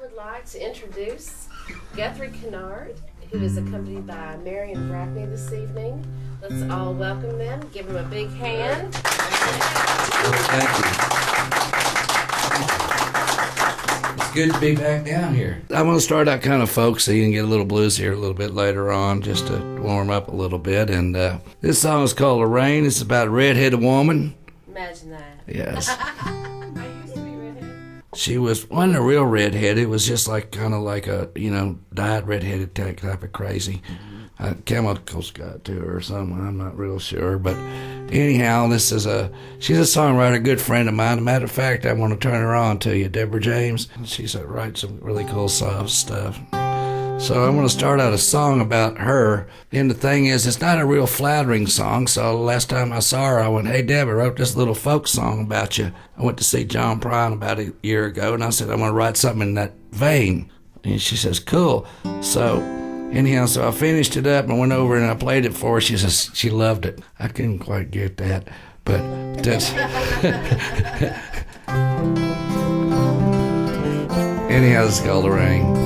would like to introduce Guthrie Kennard, who is accompanied by Marion Brackney this evening. Let's all welcome them. Give them a big hand. Thank you. It's good to be back down here. I'm going to start out kind of folksy and get a little blues here a little bit later on just to warm up a little bit. And this song is called "Lorraine." It's about a redheaded woman. Imagine that. Yes. I used to be redheaded. She wasn't a real redhead. It was just like kind of like a, dyed redheaded type of crazy. Chemicals got to her or something. I'm not real sure. But anyhow, she's a songwriter, a good friend of mine. As a matter of fact, I want to turn her on to you, Deborah James. She writes some really cool soft stuff. So I'm going to start out a song about her. And the thing is, it's not a real flattering song. So the last time I saw her, I went, "Hey, Deb, I wrote this little folk song about you." I went to see John Prine about a year ago, and I said, "I'm going to write something in that vein." And she says, "Cool." So anyhow, so I finished it up and went over and I played it for her. She says she loved it. I couldn't quite get that, but that's... Anyhow, it's called "Lorraine."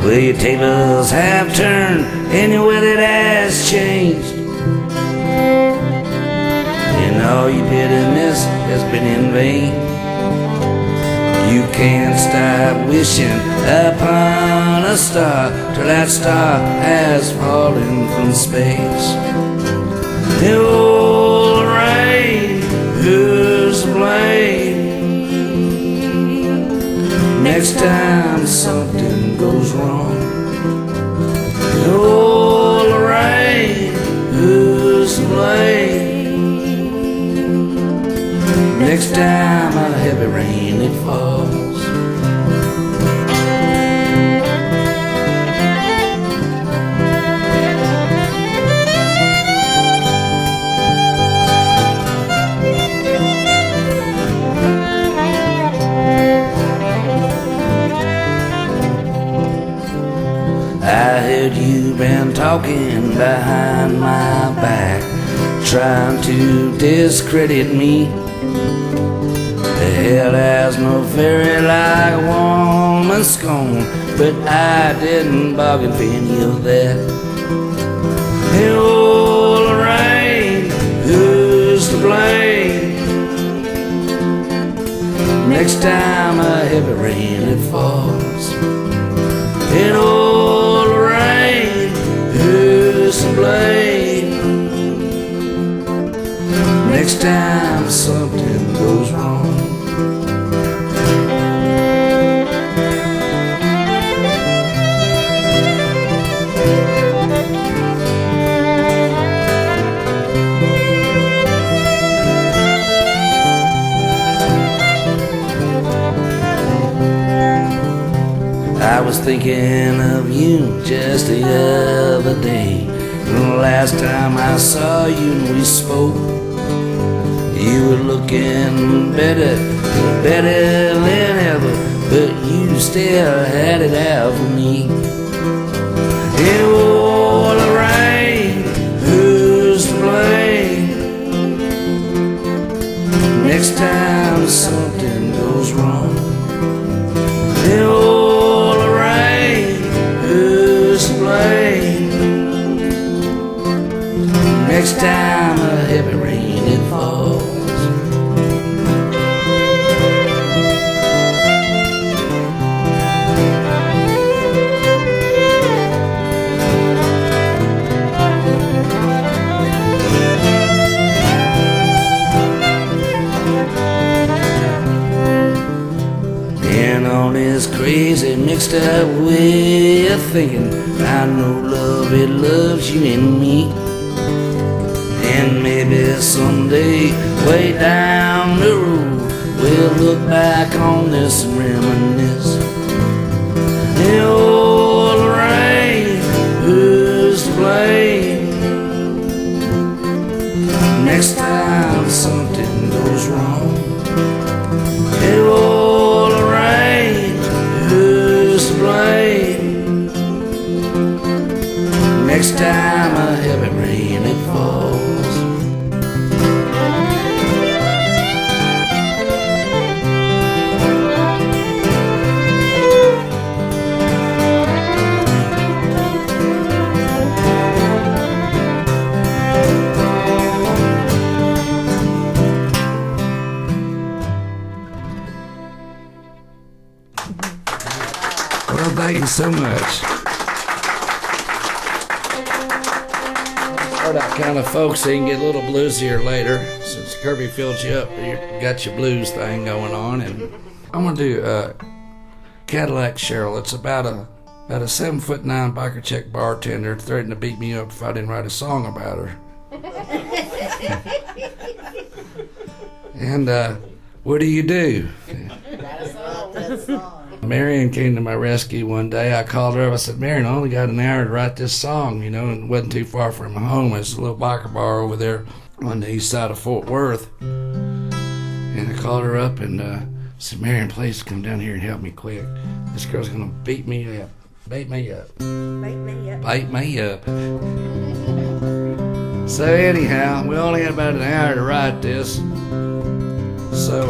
Well, your tables have turned, and your weather has changed, and all your bitterness has been in vain. You can't stop wishing upon a star till that star has fallen from space. And oh, Lorraine, who's to blame? Next time something goes wrong, oh, Lorraine, who's to blame? Next time a heavy rain it falls. I heard you been talking behind my back, trying to discredit me. Hell has no fairy like woman's scorn, but I didn't bargain for any of that. Hey, oh, Lorraine, who's to blame? Next time a heavy rain it falls. Hey, oh, Lorraine, who's to blame? Next time something goes wrong. I was thinking of you just the other day. The last time I saw you and we spoke, you were looking better than ever, but you still had it out for me. Hey, oh, Lorraine, who's to blame? Next time something goes wrong. Hey, oh, Lorraine, who's to blame? Next time a heavy rain it falls. And on this crazy mixed up way of thinking, I know love, it loves you and me. And maybe someday, way down the road, we'll look back on this and reminisce. Hey, oh, Lorraine, who's to blame? Next time something goes wrong. Hey, oh, Lorraine, who's to blame? next time a heavy rain it falls. Well, thank you so much. Start out kind of folksy and get a little bluesier later. Since Kirby filled you up, you got your blues thing going on. And I'm going to do Cadillac Cheryl. It's about a 7'9" biker check bartender threatened to beat me up if I didn't write a song about her. And what do you do? Marion came to my rescue one day. I called her up. I said, Marion, I only got an hour to write this song, and it wasn't too far from home. It's a little biker bar over there on the east side of Fort Worth. And I called her up and said, Marion, please come down here and help me quick. This girl's going to beat me up. Bait me up. Bait me up. So anyhow, we only had about an hour to write this. So,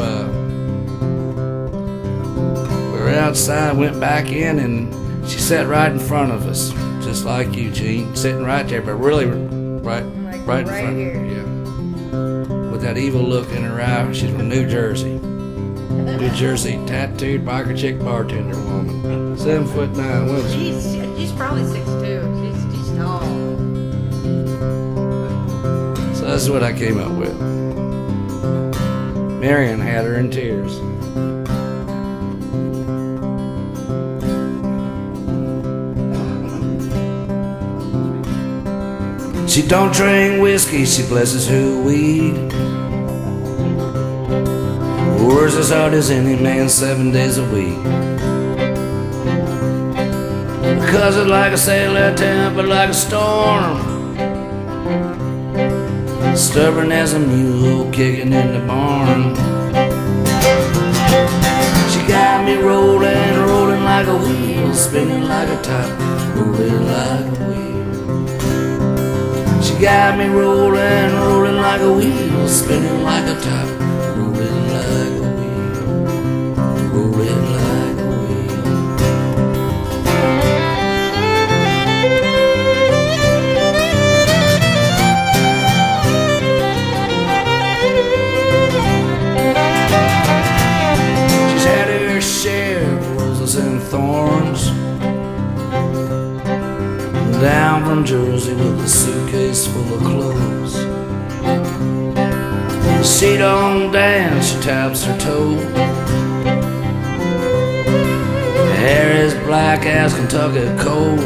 we were outside, went back in, and she sat right in front of us, just like you, Gene, sitting right there, but really right in front here. of her, yeah. With that evil look in her eye. She's from New Jersey. New Jersey, tattooed biker chick bartender woman. 7'9", wasn't she? She's probably 6'2". She's tall. So that's what I came up with. Marion had her in tears. She don't drink whiskey, she blesses her weed. Works as hard as any man 7 days a week. Because it's like a sailor tempered like a storm, stubborn as a mule kicking in the barn. She got me rolling, rolling like a wheel, spinning like a top, rolling like a wheel. She got me rolling, rolling like a wheel, spinning like a top, rolling like a wheel, rolling like a wheel. She's had her share of roses and thorns, down from Jersey with a suitcase full of clothes. She don't dance, she taps her toe. Her hair is black as Kentucky coal.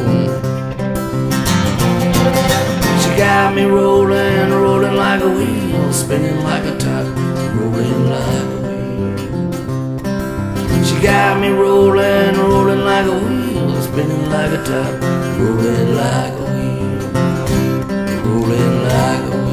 She got me rolling, rolling like a wheel, spinning like a top, rolling like a wheel. She got me rolling, rolling like a wheel, spinning like a top, rolling like a wheel, rolling like a wheel.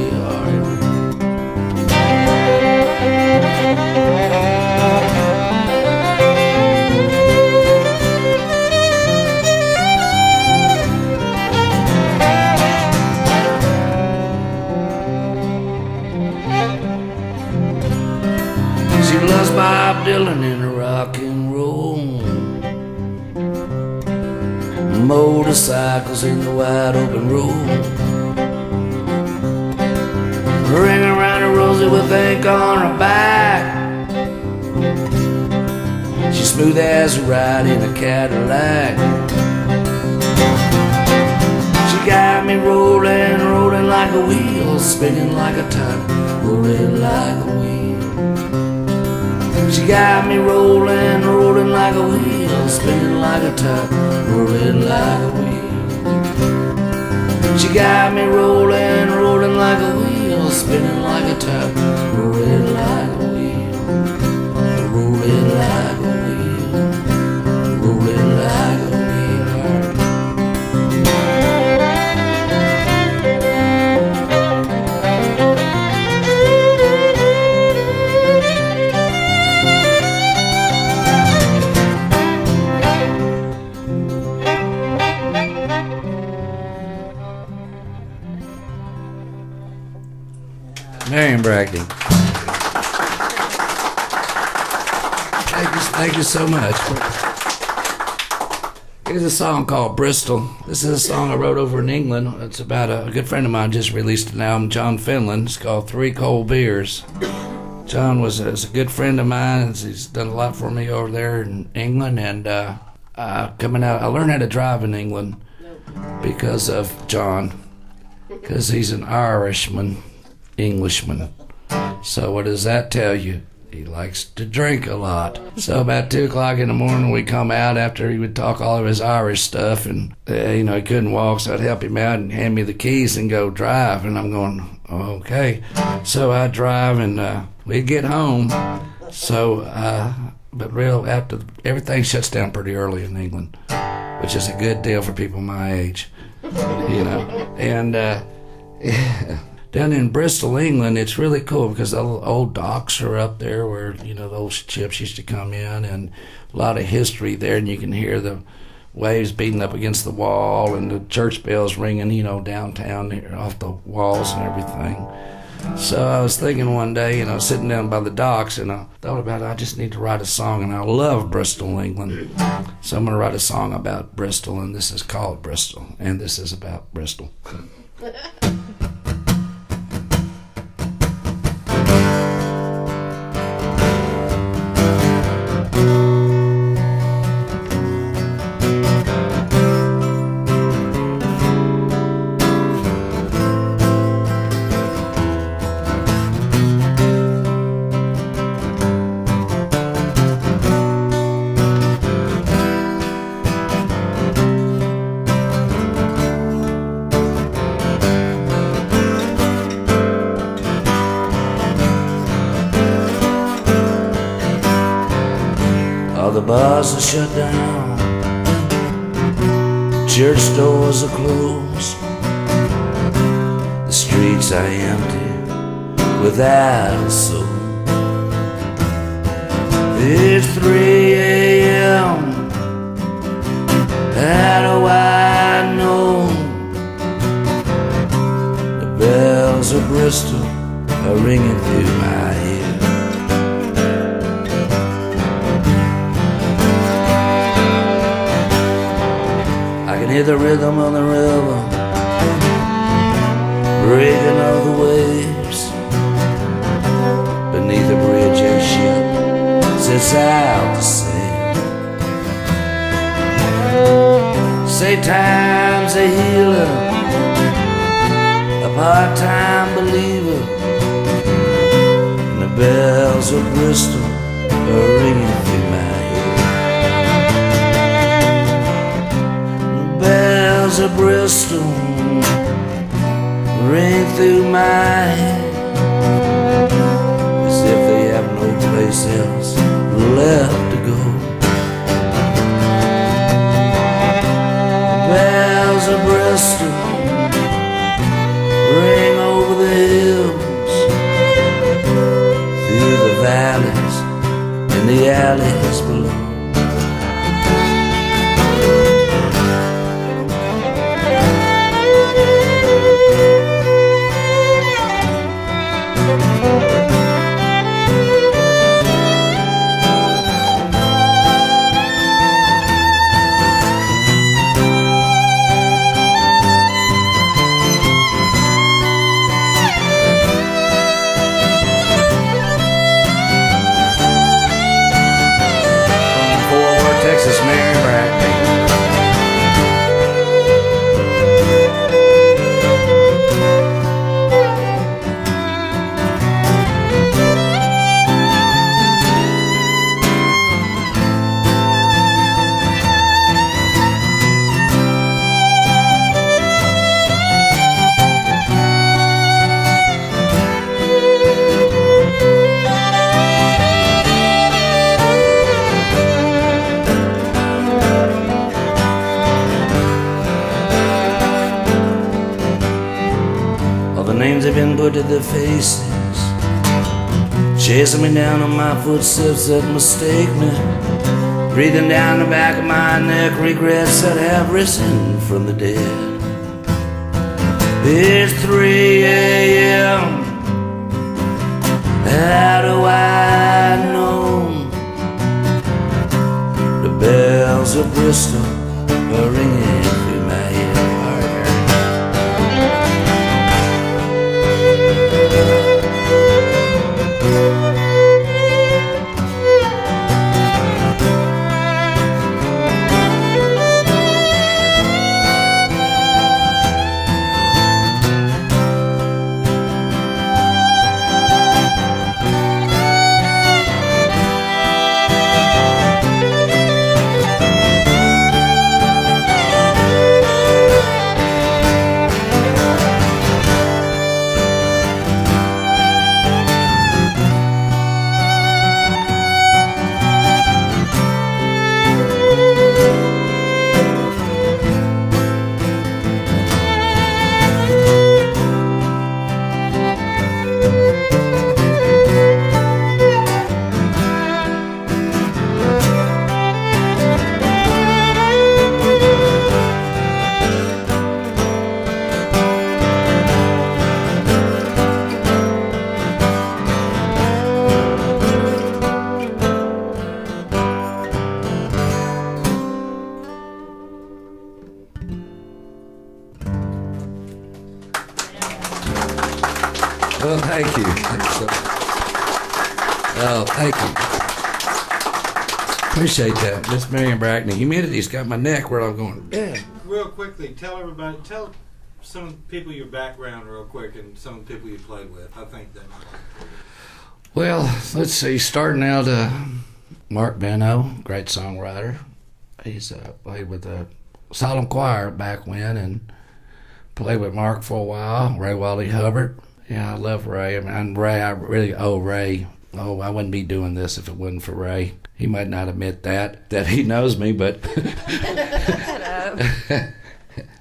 She loves Bob Dylan in her rock and roll, motorcycles in the wide open road, ring around her rosy with ink on her back. She's smooth as a ride in a Cadillac. She got me rolling, rolling like a wheel, spinning like a top, rolling like a wheel. She got me rolling, rolling like a wheel, spinning like a top, rolling like a wheel. She got me rolling, rolling like a wheel, spinning like a top, rolling like a wheel, rolling like a wheel, rolling like a wheel. Marion Brackney. Thank you so much. Here's a song called Bristol. This is a song I wrote over in England. It's about a good friend of mine just released an album, John Finland. It's called Three Cold Beers. John is a good friend of mine. He's done a lot for me over there in England. And coming out, I learned how to drive in England because of John. Because he's an Irishman, Englishman. So what does that tell you? He likes to drink a lot. So about 2 o'clock in the morning, we come out after he would talk all of his Irish stuff, and he couldn't walk, so I'd help him out and hand me the keys and go drive. And I'm going, okay. So I drive, and we'd get home. So, but after everything shuts down pretty early in England, which is a good deal for people my age, And down in Bristol, England, it's really cool because the old docks are up there where, the old ships used to come in, and a lot of history there, and you can hear the waves beating up against the wall and the church bells ringing, downtown off the walls and everything. So I was thinking one day, sitting down by the docks, and I thought about it, I just need to write a song, and I love Bristol, England. So I'm going to write a song about Bristol, and this is called Bristol, and this is about Bristol. The bars are shut down, church doors are closed, the streets are empty without a soul. It's 3 a.m., how do I know? The bells of Bristol are ringing through my head. I can hear the rhythm of the river, breaking of the waves. Beneath a bridge a ship sits out to sail. Say time's a healer, a part-time believer, and the bells of Bristol are ringing through my head. Bells of Bristol ring through my head, as if they have no place else left to go. Bells of Bristol ring over the hills, through the valleys and the alleys below. Texas, Marion Brackney. Names have been put to their faces, chasing me down on my footsteps that mistake me, breathing down the back of my neck, regrets that have risen from the dead. It's 3 a.m., How do I know? The bells of Bristol are ringing through my head. Well, thank you. Oh, thank you. Appreciate that. Miss Marion Brackney. Humidity's got my neck where I'm going, yeah. Real quickly, tell some people your background real quick and some people you played with. I think that might be cool. Well, let's see. Starting out, Mark Benno, great songwriter. He's played with the Solemn Choir back when and played with Mark for a while. Ray Wally Hubbard. Yeah, I love Ray. I mean, Ray, I really owe Ray. Oh, I wouldn't be doing this if it wasn't for Ray. He might not admit that he knows me, but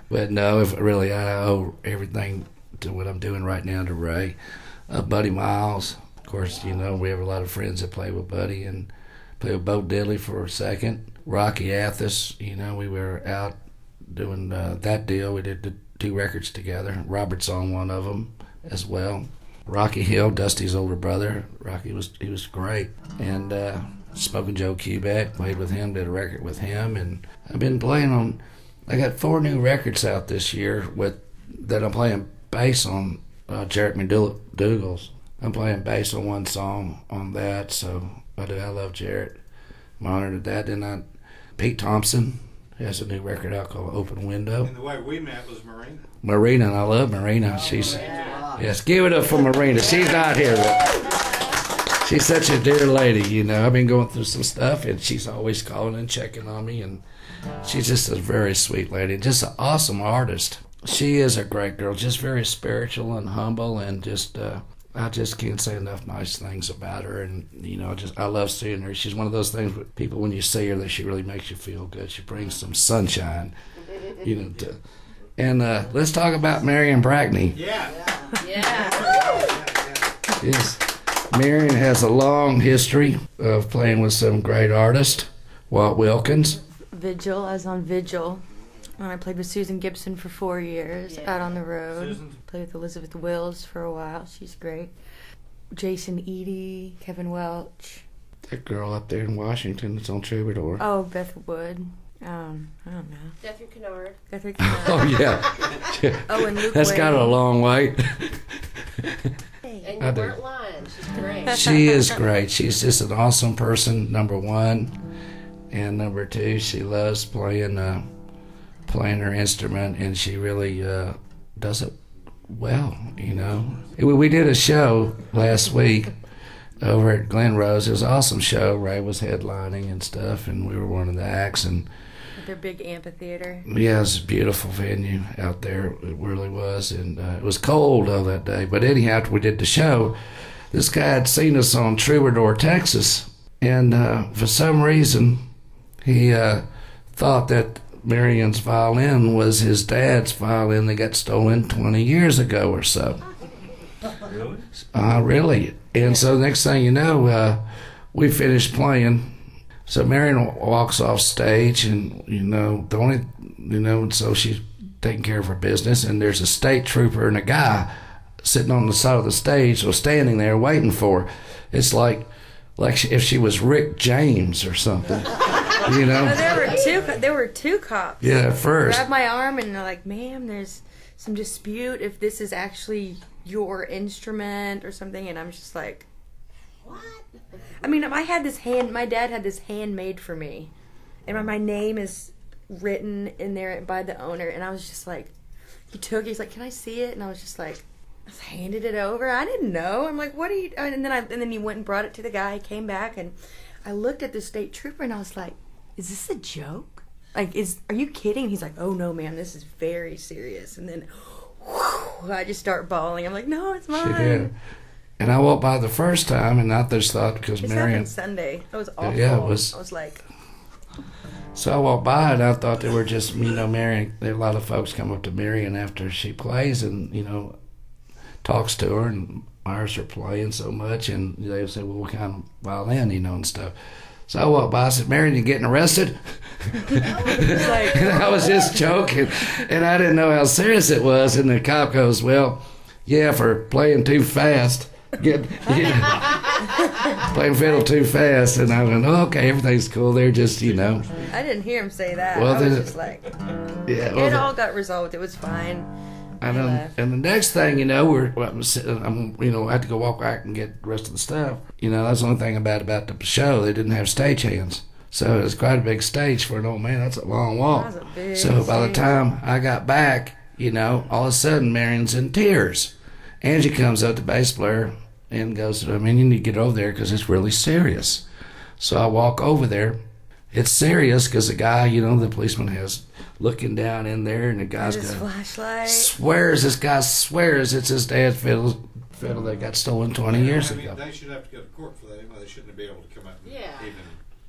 but no, if really I owe everything to what I'm doing right now to Ray. Buddy Miles, of course, you know, we have a lot of friends that play with Buddy and play with Bo Diddley for a second. Rocky Athos, you know, we were out doing that deal. We did the 2 records together. Robert's on one of them as well. Rocky Hill, Dusty's older brother. Rocky was great. And Smoking Joe Quebec, played with him, did a record with him, and I've been playing on. I got 4 new records out this year that I'm playing bass on. Jarrett McDougal's. I'm playing bass on one song on that, so I love Jarrett. I'm honored at that. Then Pete Thompson has a new record out called Open Window. And the way we met was Marina. Marina, and I love Marina. Yes, give it up for Marina. She's not here, but she's such a dear lady, you know. I've been going through some stuff, and she's always calling and checking on me, and she's just a very sweet lady, just an awesome artist. She is a great girl, just very spiritual and humble, and just I just can't say enough nice things about her, and you know, I love seeing her. She's one of those things with people when you see her that she really makes you feel good. She brings some sunshine, you know. And let's talk about Marion Brackney. Yeah. Yes. Marion has a long history of playing with some great artists. Walt Wilkins. Vigil, I was on Vigil. And I played with Susan Gibson for 4 years out on the road. Susan. Played with Elizabeth Wills for a while. She's great. Jason Eady, Kevin Welch. That girl up there in Washington that's on Troubadour. Oh, Beth Wood. I don't know. Guthrie Kennard. Guthrie Kennard. Oh, yeah. Oh, and Luke That's Wade. got a long wait. And I you do. weren't lying. She's great. She is great. She's just an awesome person, number one. And number two, she loves playing her instrument, and she really does it well, you know. We did a show last week over at Glen Rose. It was an awesome show. Ray was headlining and stuff, and we were one of the acts. And Their big amphitheater. yeah, it was a beautiful venue out there. It really was. And it was cold though that day. But anyhow, after we did the show, this guy had seen us on Troubadour, Texas. And for some reason, he thought that Marion's violin was his dad's violin that got stolen 20 years ago or so. Really? Really. And so the next thing you know, we finished playing. So Marion walks off stage, and and so she's taking care of her business, and there's a state trooper and a guy sitting on the side of the stage, was standing there waiting for her. It's like if she was Rick James or something, you know. Well, there were two cops. Yeah, at first. Grabbed my arm and they're like, "Ma'am, there's some dispute if this is actually your instrument or something," and I'm just like, "What?" I mean, my dad had this handmade for me, and my name is written in there by the owner, and I was just like, he's like, "Can I see it?" And I was just like, I handed it over. I didn't know. I'm like, "What are you?" And then he went and brought it to the guy. He came back, and I looked at the state trooper, and I was like, "Is this a joke? Like, are you kidding?" He's like, "Oh no, man, this is very serious." And then, whew, I just start bawling. I'm like, "No, it's mine." Yeah. And I walked by the first time, and I just thought, because It Marion... happened Sunday. It was awful. Yeah, it was... I was like... So I walked by, and I thought they were just, Marion... There are a lot of folks come up to Marion after she plays and, talks to her and admires her playing so much, and they say, "Well, what kind of violin, and stuff." So I walked by, I said, "Marion, you getting arrested?" And I was just joking, and I didn't know how serious it was, and the cop goes, "Well, yeah, for playing too fast." Playing fiddle too fast, and I went, "Oh, okay, everything's cool." They're just, I didn't hear him say that. Well, I was just like, yeah. It all got resolved. It was fine. And the next thing, I had to go walk back and get the rest of the stuff. That's the only thing about the show. They didn't have stagehands, so it was quite a big stage for an old man. That's a long walk. That was a big So by the stage. time I got back, all of a sudden Marion's in tears. Angie comes up, the bass player, and goes, "You need to get over there because it's really serious." So I walk over there. It's serious because the guy, the policeman has looking down in there, and the guy's His got flashlight. This guy swears it's his dad's fiddle that got stolen 20 years ago. They should have to go to court for that. Anyway, they shouldn't be able to come up and even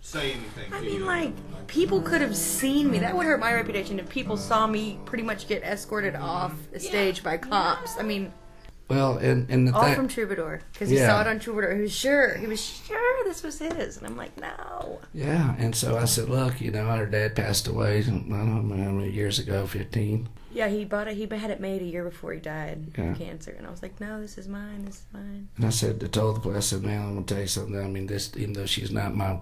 say anything to you. People could have seen me. That would hurt my reputation if people saw me pretty much get escorted off the stage by cops. Well, and the All thing, from Troubadour, because he saw it on Troubadour. He was sure this was his, and I'm like, no. yeah, and so I said, "Look, our dad passed away, I don't know how many years ago, 15. Yeah, he had it made a year before he died Yeah. of cancer, and I was like, no, this is mine. And I told the police, I said, "Man, I'm gonna tell you something. This, even though she's not my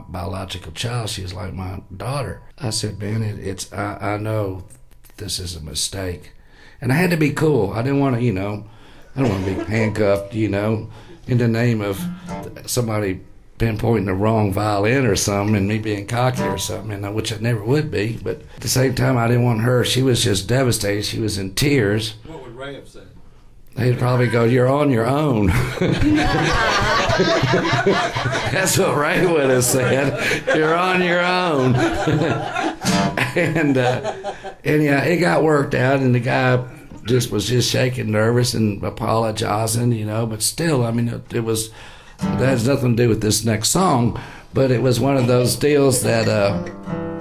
biological child, she's like my daughter." I said, "Man, I know this is a mistake." And I had to be cool. I didn't want to, I don't want to be handcuffed, in the name of somebody pinpointing the wrong violin or something and me being cocky or something, which I never would be. But at the same time, I didn't want her. She was just devastated. She was in tears. What would Ray have said? They'd probably go, "You're on your own." That's what Ray would have said. "You're on your own." And yeah, it got worked out, and the guy was shaking, nervous, and apologizing, but still, it was. That has nothing to do with this next song, but it was one of those deals that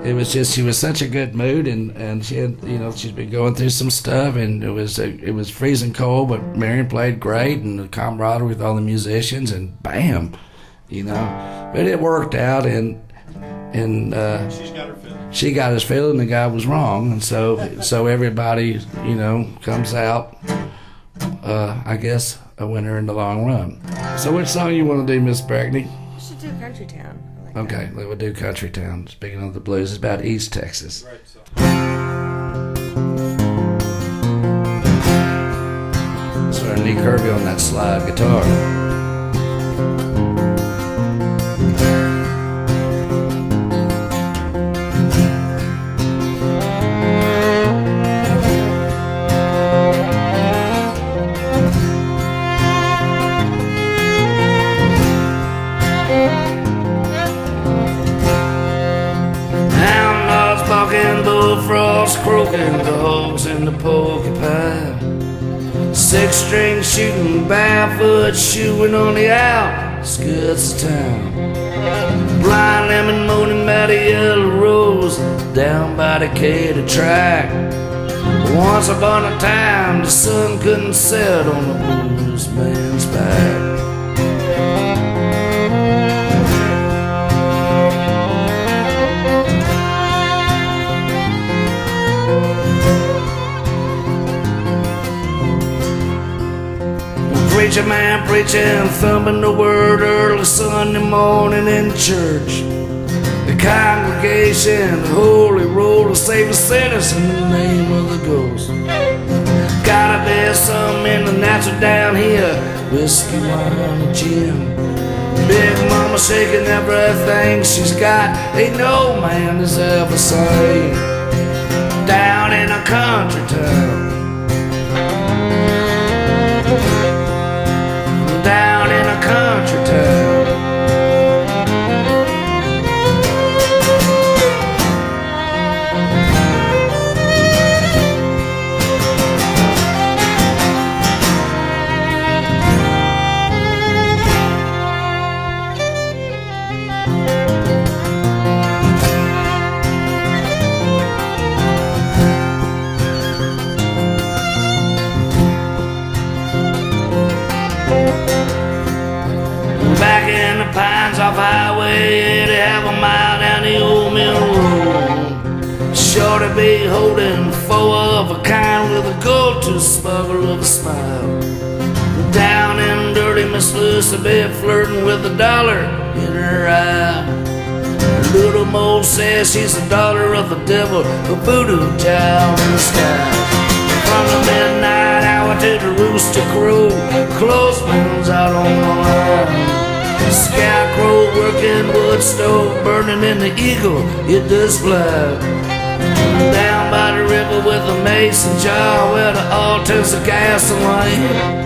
it was just, she was such a good mood, and she had, she's been going through some stuff, and it was freezing cold, but Marion played great, and the camaraderie with all the musicians, and bam, but it worked out, and She's got her feeling. she got his feeling, the guy was wrong, and so everybody, comes out, I guess, a winner in the long run. So which song you want to do, Miss Brackney? We should do Country Town. I like Okay, we'll do Country Town. Speaking of the blues, it's about East Texas. Right, so. So Lee Kirby on that slide guitar. Bullfrogs croaking, dogs in the porcupine. Six-string shooting, barefoot shoeing on the outskirts of town. Blind lemon moaning by the yellow rose, down by the Decatur track. Once upon a time, the sun couldn't set on the blues man's back. preacher man preaching, thumping the word early Sunday morning in church. The congregation, the holy roll to save the sinners in the name of the ghost. Gotta be some in the natural down here, whiskey, wine, and gin. Big mama shaking everything she's got, ain't no man has ever seen. Down in a country town, down in a country town. Back in the pines off Highway 80, half a mile down the old mill road. Sure to be holding four of a kind with a go-to smuggle of a smile. Down in dirty Miss Lucy, flirting with a dollar in her eye. Little Mo says she's the daughter of the devil, a voodoo child in the sky. From the midnight hour to the rooster crow, clothesman's out on the line. Scarecrow working wood stove, burning in the eagle, it does fly. Down by the river with a mason jar where the altars of gasoline.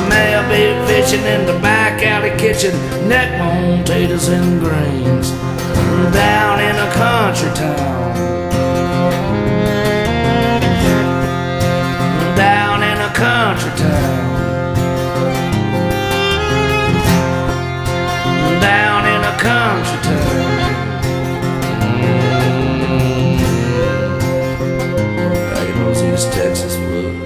Maybe fishing in the back alley kitchen, neck bone, taters and grains. Down in a country town, down in a country town, down in a country town. Back in those East Texas woods.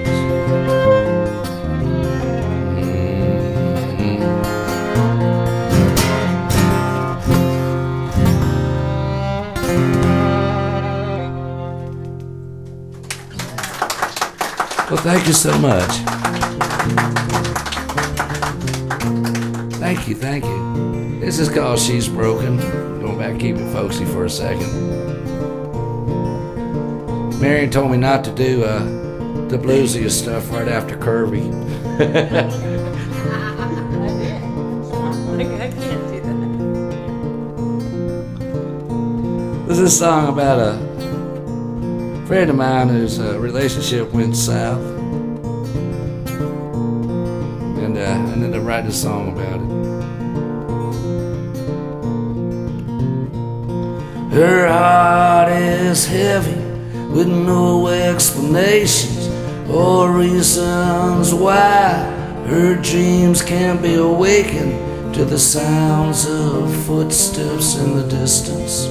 Well, thank you so much. Thank you, thank you. This is called She's Broken. Going back, keep it folksy for a second. Marion told me not to do the bluesiest stuff right after Kirby. I can't do that. This is a song about a friend of mine whose relationship went south. And I ended up writing a song about it. Her heart is heavy with no explanations or reasons why. Her dreams can't be awakened to the sounds of footsteps in the distance.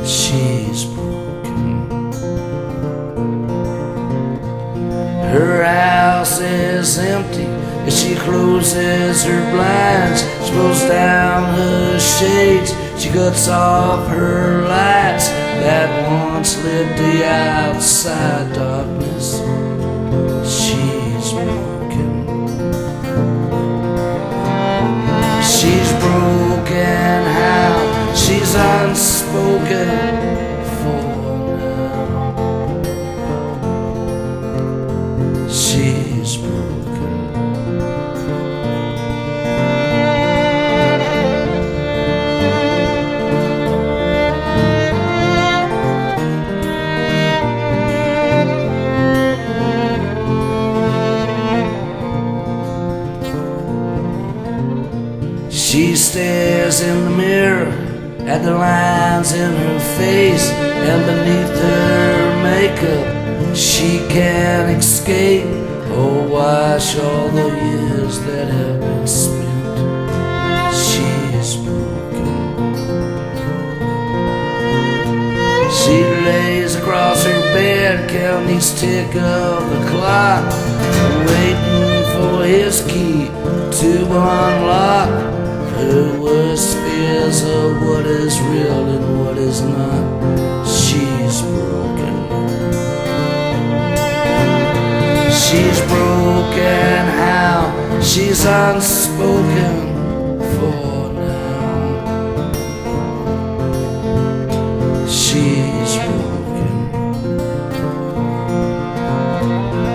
She's broken. Her house is empty as she closes her blinds. She pulls down her shades. She cuts off her lights that once lit the outside darkness. She's broken. She's broken how? She's unspoken for now. She's broken. She stares in the mirror at the lines in her face, and beneath her makeup she can't escape or wash all the years that have been spent. She's broken. She lays across her bed, counting each tick of the clock, waiting for his key to unlock her worst fears of what is real and what is not. She's broken. She's broken how? she's unspoken for now. She's broken.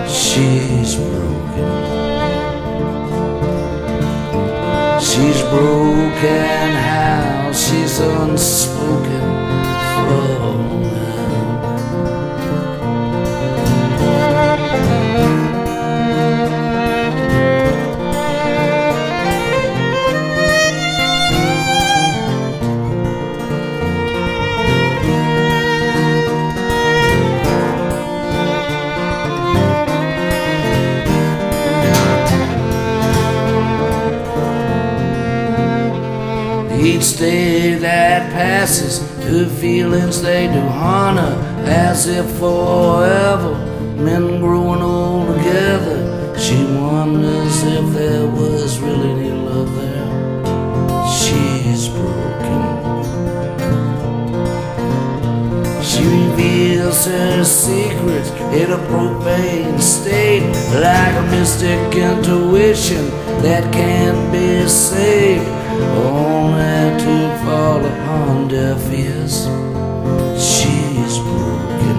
She's broken. She's broken how she's unspoken for now. Each day that passes, her feelings they do honor, as if forever, men growing old together. She wonders if there was really any love there. She's broken. She reveals her secrets in a profane state, like a mystic intuition that can't be saved, only to fall upon deaf ears. She's broken.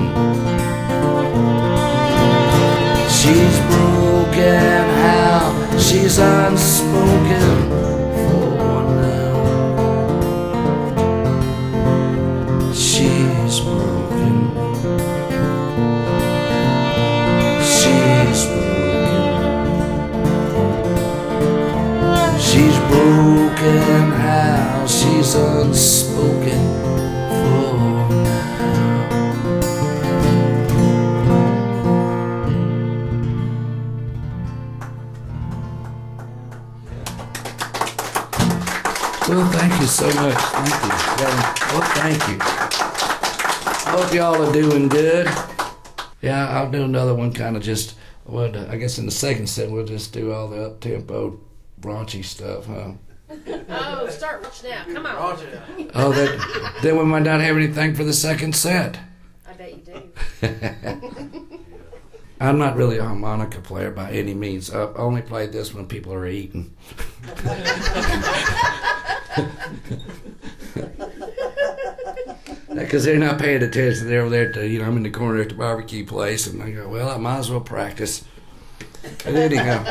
She's broken how she's unspoken for now. She's broken. She's broken. She's broken how she's unspoken for now. Well, thank you so much. Thank you. Well, thank you. I hope y'all are doing good. Yeah, I'll do another one kind of just, well, I guess in the second set we'll just do all the up-tempo, raunchy stuff, huh? Oh, start now. Come on. Oh, then we might not have anything for the second set. I bet you do. I'm not really a harmonica player by any means. I only play this when people are eating. Because they're not paying attention. They're over there, I'm in the corner at the barbecue place, and I go, well, I might as well practice. But anyhow.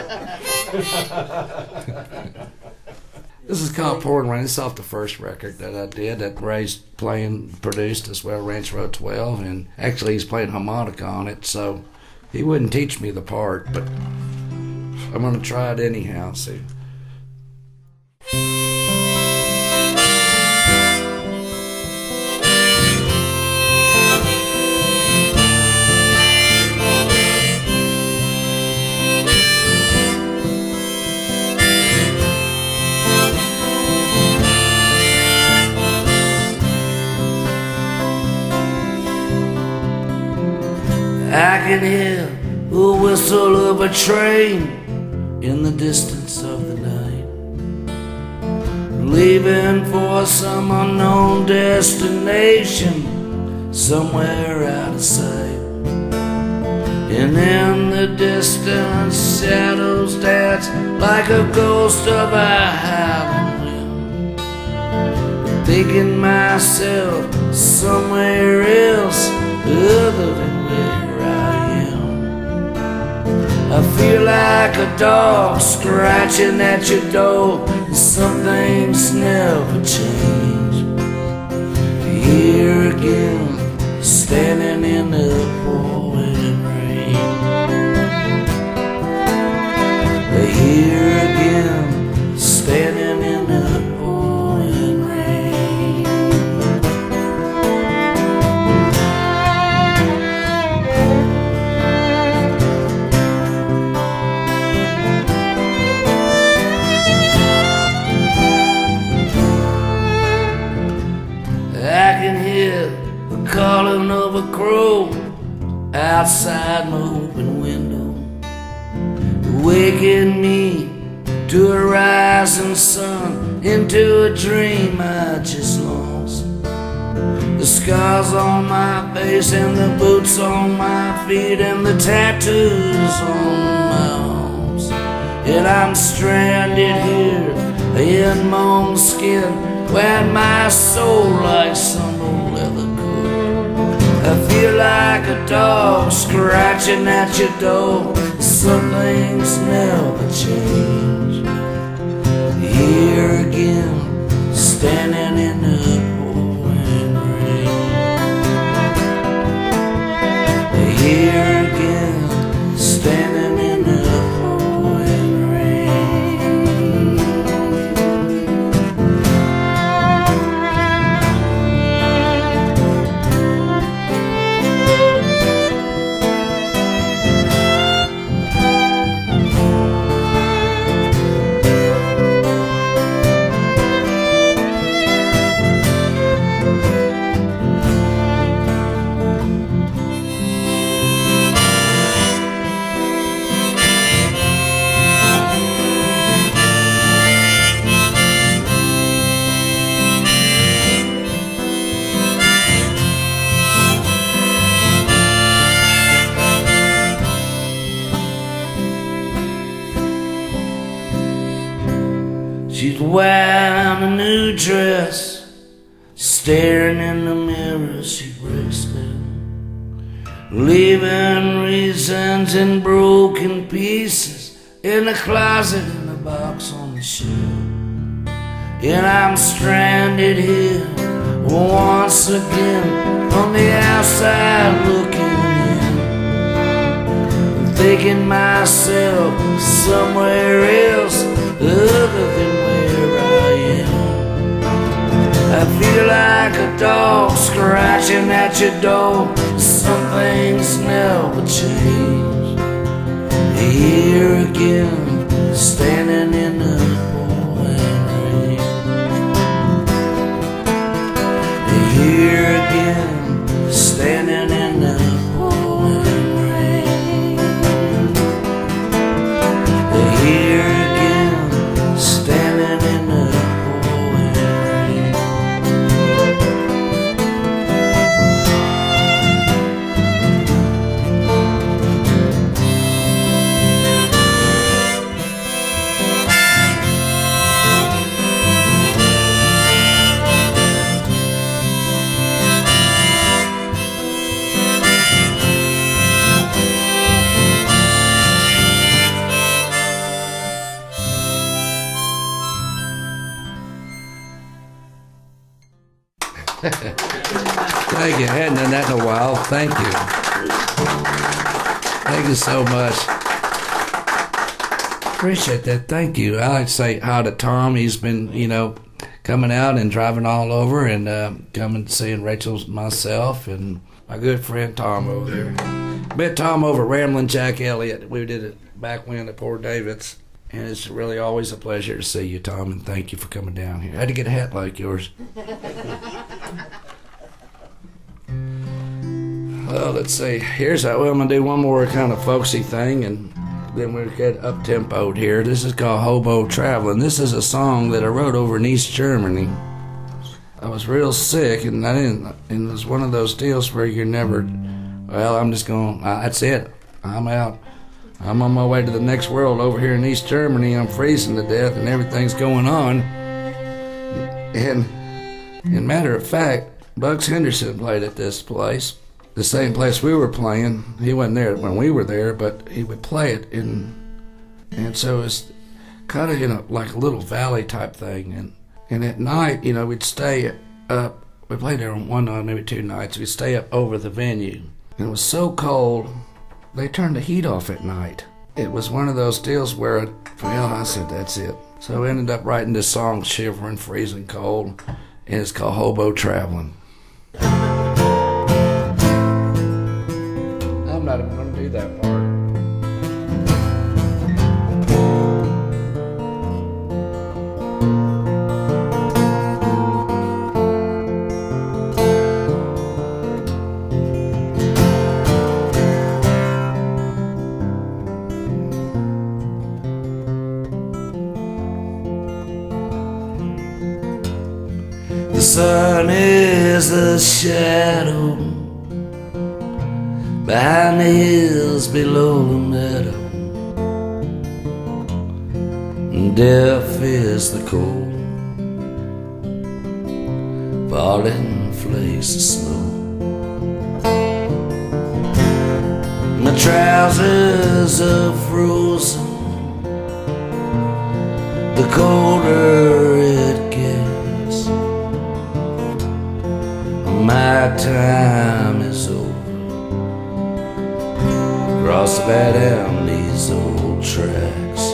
This is called Pouring Rain. It's off the first record that I did that Ray's produced as well, Ranch Road 12, and actually he's playing harmonica on it, so he wouldn't teach me the part, but I'm going to try it anyhow, see. I can hear the whistle of a train in the distance of the night, leaving for some unknown destination somewhere out of sight. And in the distance shadows dance like a ghost of a howling wind, thinking myself somewhere else other than where I feel like a dog scratching at your door, and some things never change. Here again, standing in the pouring rain. Here again, standing in the pouring rain. Calling of a crow outside my open window, waking me to a rising sun, into a dream I just lost. The scars on my face and the boots on my feet and the tattoos on my arms, and I'm stranded here in my own skin, wearing my soul like some old leather coat. I feel like a dog scratching at your door. Some things never change. Here again, standing in the pouring rain. Here again, standing in the pouring rain. She's wearing a new dress, staring in the mirror, she breaks down, leaving reasons in broken pieces in the closet, in the box on the shelf. And I'm stranded here once again on the outside looking in, thinking myself somewhere else other than where I am. I feel like a dog scratching at your door. Some things never change. Here again, standing in the pouring rain. Here again, standing in the pouring rain. Here again, standing in the pouring rain. Thank you. I hadn't done that in a while. Thank you. Thank you so much. Appreciate that. Thank you. I like to say hi to Tom. He's been, coming out and driving all over and coming seeing Rachel, myself, and my good friend Tom over there. Met Tom over at Ramblin' Jack Elliott. We did it back when at Poor David's. And it's really always a pleasure to see you, Tom, and thank you for coming down here. I had to get a hat like yours. Well, let's see. I'm going to do one more kind of folksy thing, and then we'll get up-tempoed here. This is called Hobo Traveling. This is a song that I wrote over in East Germany. I was real sick, and and it was one of those deals where you're never, I'm just going, that's it. I'm out. I'm on my way to the next world over here in East Germany. I'm freezing to death and everything's going on. And matter of fact, Bugs Henderson played at this place, the same place we were playing. He wasn't there when we were there, but he would play it. And so it's kind of like a little valley type thing. And at night, we'd stay up. We played there one night, maybe 2 nights. We'd stay up over the venue. And it was so cold, they turned the heat off at night. It was one of those deals where, I said, that's it. So I ended up writing this song, Shivering, Freezing Cold, and it's called Hobo Traveling. I'm not even going to do that part. The sun is the shadow behind the hills below the meadow. deaf is the cold, falling flakes of snow. My trousers are frozen, the colder it gets. My time is over, cross that down these old tracks.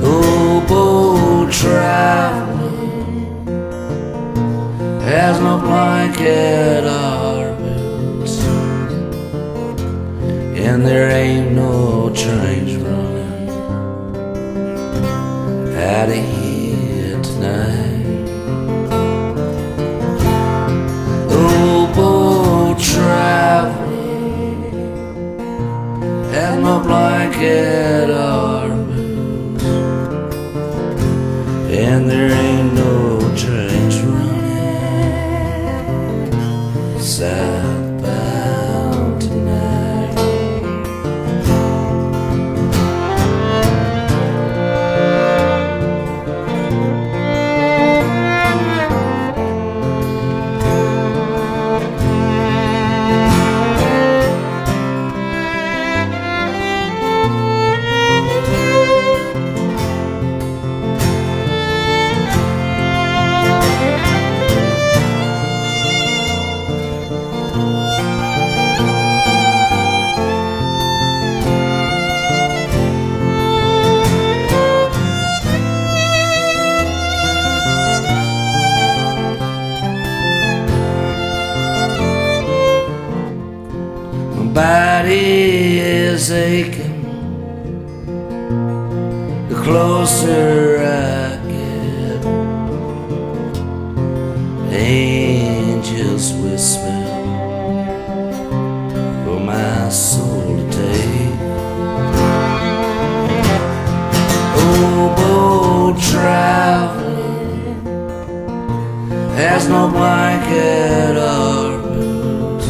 Oboe traveler has no blanket or boots, and there ain't no trains running out of here tonight. Oboe traveler has no blanket or boots, and there ain't no trains running southbound tonight. Body is aching the closer I get. Angels whisper for my soul to take. Oboe traveler has no blanket or boots,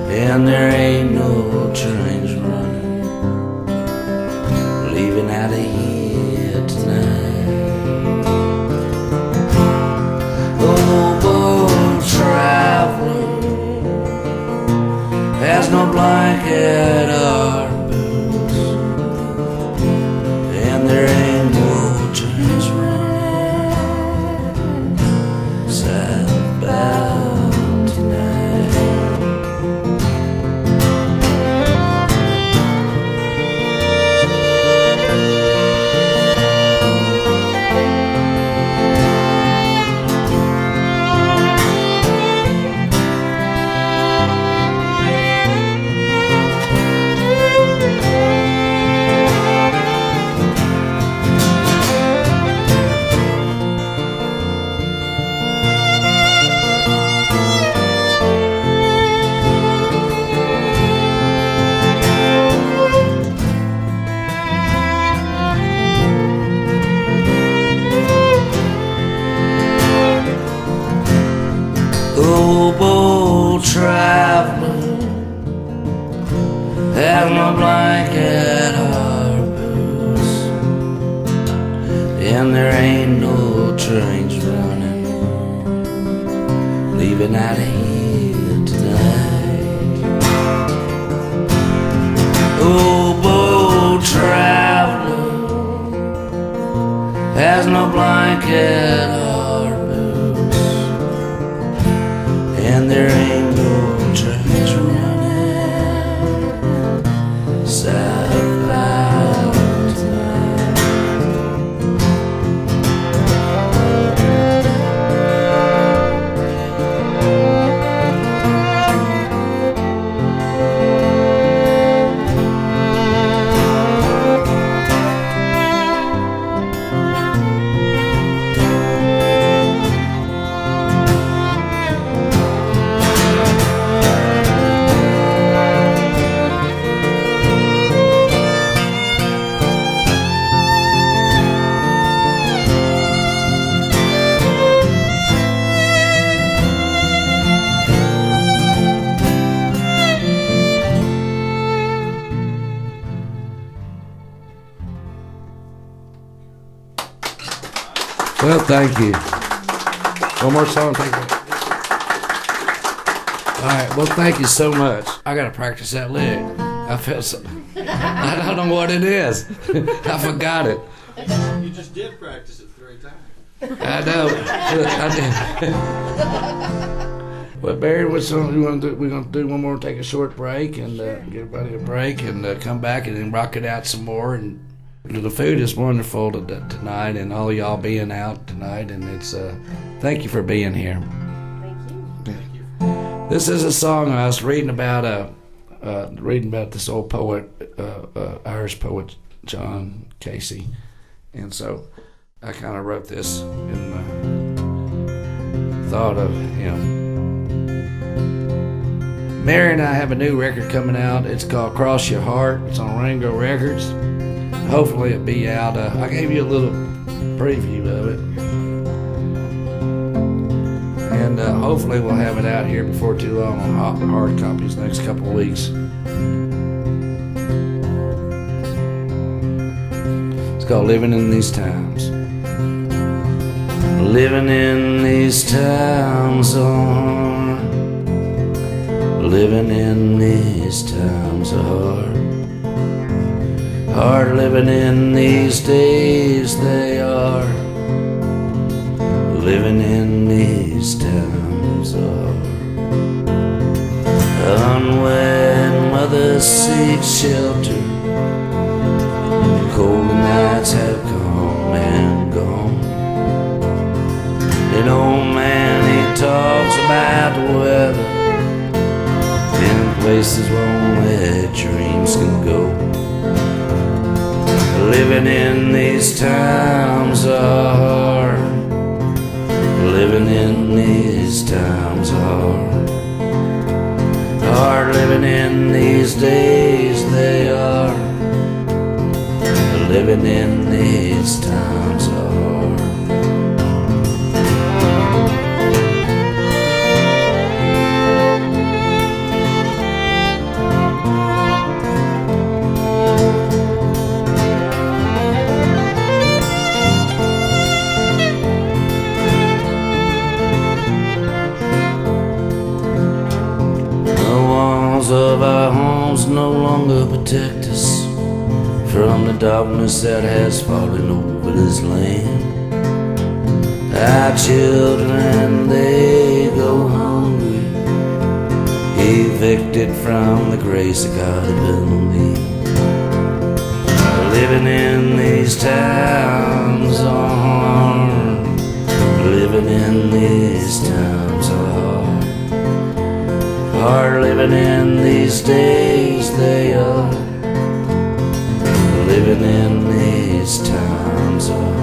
and there ain't no trains running leaving out of here tonight. Oboe traveler has no blanket or boots, and there ain't no trains running southbound tonight. Oboe traveler has no blanket or boots, and there ain't no trains running leaving out of here tonight. Oboe traveler has no blanket or boots, and there ain't no trains running southbound tonight. Well, thank you. One more song, thank you. All right, well, thank you so much. I got to practice that lick. I felt so... I don't know what it is. I forgot it. You just did practice it 3 times. I know. I did. Well, Barry, what's something we want to do? We're going to do one more, take a short break, and give everybody a break, and come back and then rock it out some more. And the food is wonderful tonight, and all y'all being out tonight, and it's thank you for being here. Thank you. This is a song I was reading about this old poet, Irish poet John Casey, and so I kind of wrote this in thought of him. Mary and I have a new record coming out. It's called Cross Your Heart. It's on Rango Records. Hopefully it'll be out. I gave you a little preview of it. And hopefully we'll have it out here before too long on hard copies next couple of weeks. It's called Living in These Times. Living in these times are, living in these times are hard living in these days they are, living in these times are. Unwed mothers seek shelter, cold nights have come and gone. An old man, he talks about the weather in places where only dreams can go. Living in these times are hard, living in these times are hard, living in these days they are, living in these times are. Of our homes no longer protect us from the darkness that has fallen over this land. Our children, they go hungry, evicted from the grace of God above me. Living in these times are hard, living in these times are hard, hard living in these days they are, living in these times are.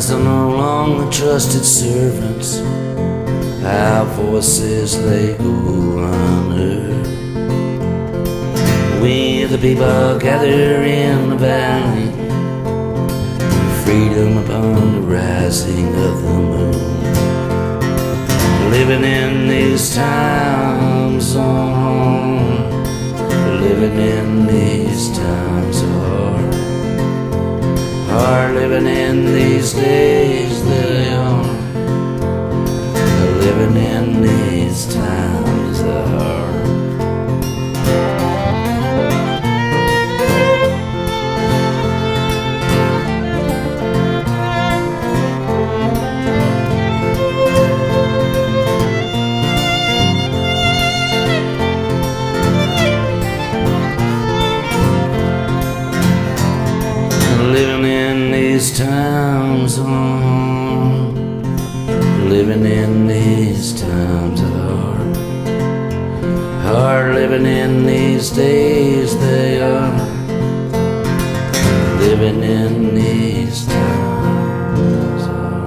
Are no longer trusted servants, our voices they go unheard. We the people gather in the valley, freedom upon the rising of the moon. Living in these times on, living in these times are hard, living in these days they are, living in these times are. Living in these times on, living in these times are hard, living in these days they are, living in these times are.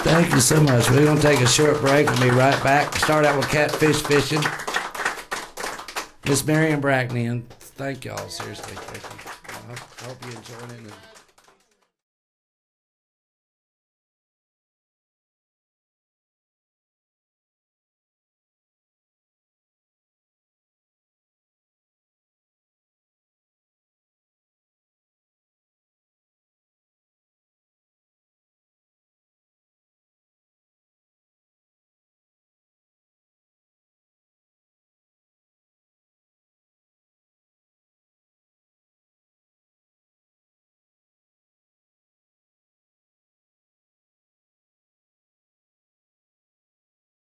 Thank you you so much. We're going to take a short break and be right back. Start out with catfish fishing. Miss Marion Brackney, and thank y'all, seriously. Thank you. I hope you enjoyed it.